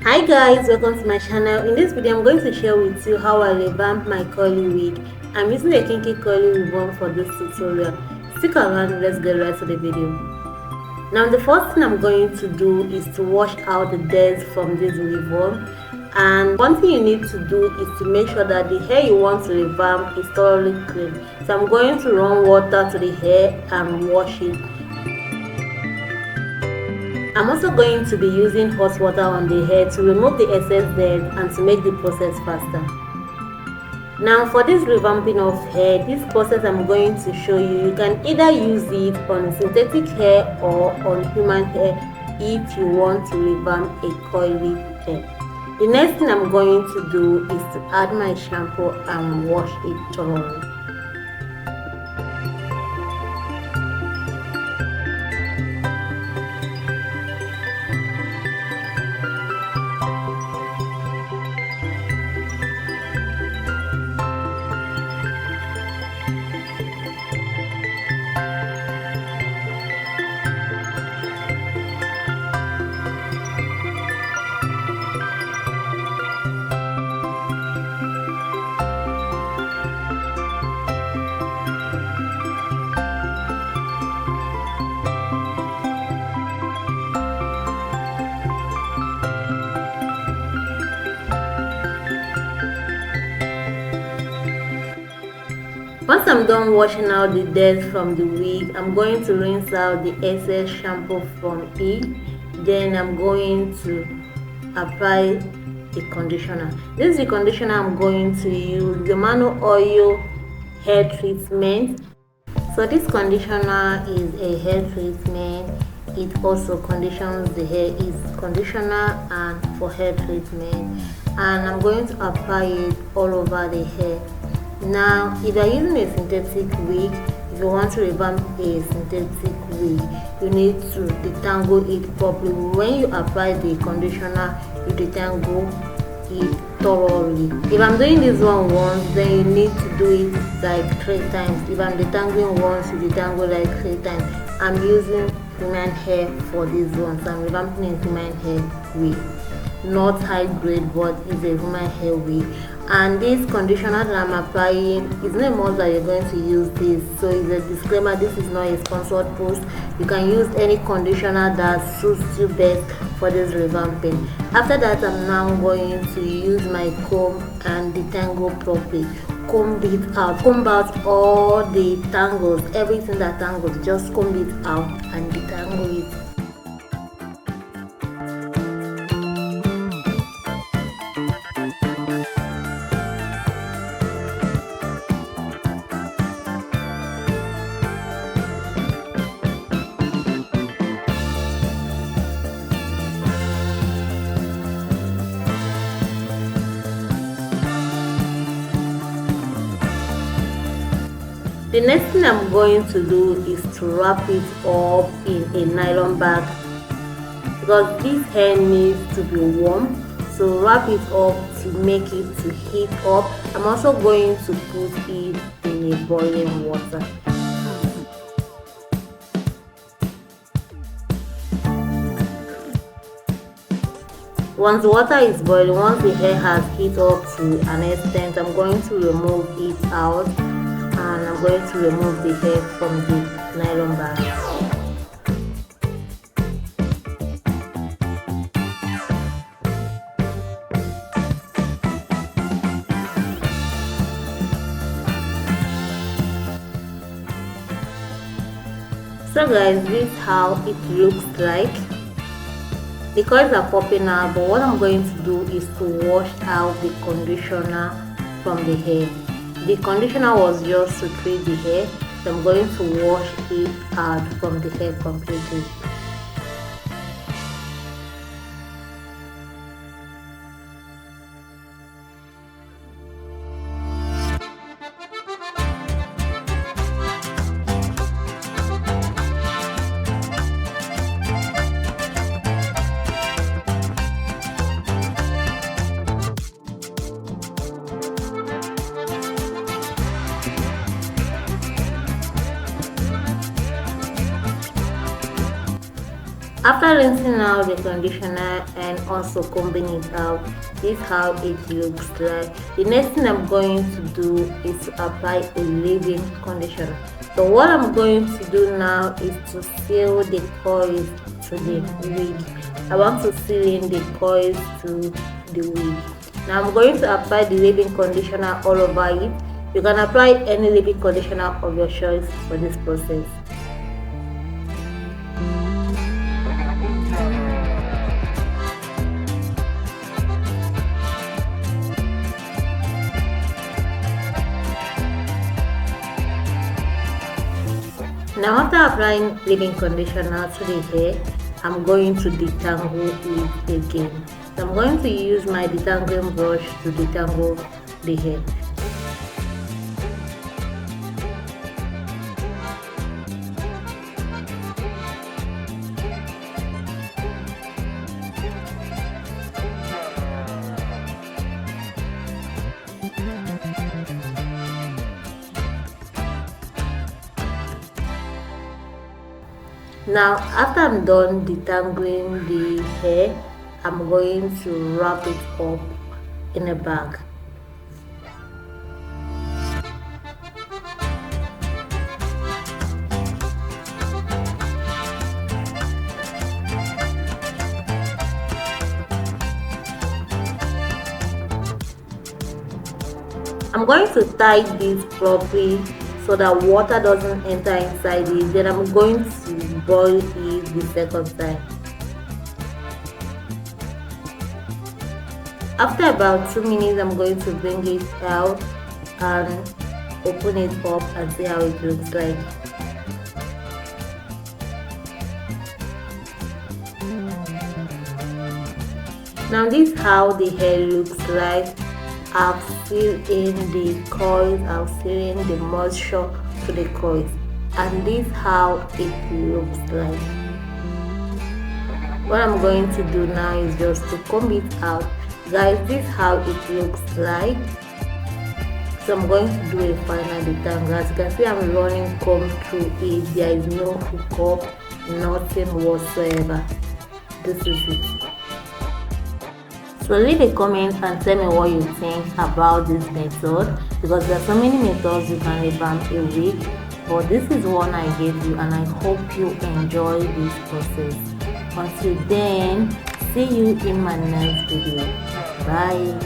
Hi guys, welcome to my channel. In this video I'm going to share with you how I revamp my curly wig. I'm using a kinky curly ribbon for this tutorial. Stick around, let's get right to the video. Now the first thing I'm going to do is to wash out the dirt from this ribbon, and one thing you need to do is to make sure that the hair you want to revamp is thoroughly clean. So I'm going to run water to the hair and wash it. I'm also going to be using hot water on the hair to remove the excess dirt and to make the process faster. Now for this revamping of hair, this process I'm going to show you, you can either use it on synthetic hair or on human hair if you want to revamp a curly hair. The next thing I'm going to do is to add my shampoo and wash it thoroughly. Once I'm done washing out the dirt from the wig, I'm going to rinse out the excess shampoo from it. Then I'm going to apply the conditioner. This is the conditioner I'm going to use, the Mano Oil hair treatment. So this conditioner is a hair treatment. It also conditions the hair. It's conditioner and for hair treatment. And I'm going to apply it all over the hair. Now, if you are using a synthetic wig, if you want to revamp a synthetic wig, you need to detangle it properly. When you apply the conditioner, you detangle it thoroughly. If I'm doing this one once, then you need to do it like 3 times. If I'm detangling once, you detangle like 3 times. I'm using human hair for this one, so I'm revamping a human hair wig. Not high grade, but it's a human hair wig. And this conditioner that I'm applying is not a must that you're going to use this, so it's a disclaimer, this is not a sponsored post. You can use any conditioner that suits you best for this revamping. After that, I'm now going to use my comb and detangle properly. Comb out all the tangles, everything that tangles, just comb it out and detangle it. The next thing I'm going to do is to wrap it up in a nylon bag because this hair needs to be warm. So wrap it up to make it to heat up. I'm also going to put it in a boiling water. Once the water is boiling, once the hair has heated up to an extent, I'm going to remove it out. And I'm going to remove the hair from the nylon bag. So guys, this is how it looks like. The curls are popping out, but what I'm going to do is to wash out the conditioner from the hair. The conditioner was just to treat the hair, so I'm going to wash it out from the hair completely. After rinsing out the conditioner and also combing it out, this is how it looks like. The next thing I'm going to do is to apply a leave-in conditioner. So what I'm going to do now is to seal the coils to the wig. I want to seal in the coils to the wig. Now I'm going to apply the leave-in conditioner all over it. You can apply any leave-in conditioner of your choice for this process. Now after applying leave-in conditioner to the hair, I'm going to detangle it again. So I'm going to use my detangling brush to detangle the hair. Now after I'm done detangling the hair, I'm going to wrap it up in a bag. I'm going to tie this properly so that water doesn't enter inside it. Then I'm going to boil it the second time. After about 2 minutes, I'm going to bring it out and open it up and see how it looks like. Now this is how the hair looks like. I've sealed in the coils, I've sealed in the moisture to the coils, and this is how it looks like. What I'm going to do now is just to comb it out. Guys, this is how it looks like. So I'm going to do a final detangle. As you can see, I'm running comb through it. There is no hookup, nothing whatsoever. This is it. So leave a comment and tell me what you think about this method, because there are so many methods you can revamp a wig, but this is one I gave you and I hope you enjoy this process. Until then, see you in my next video. Bye.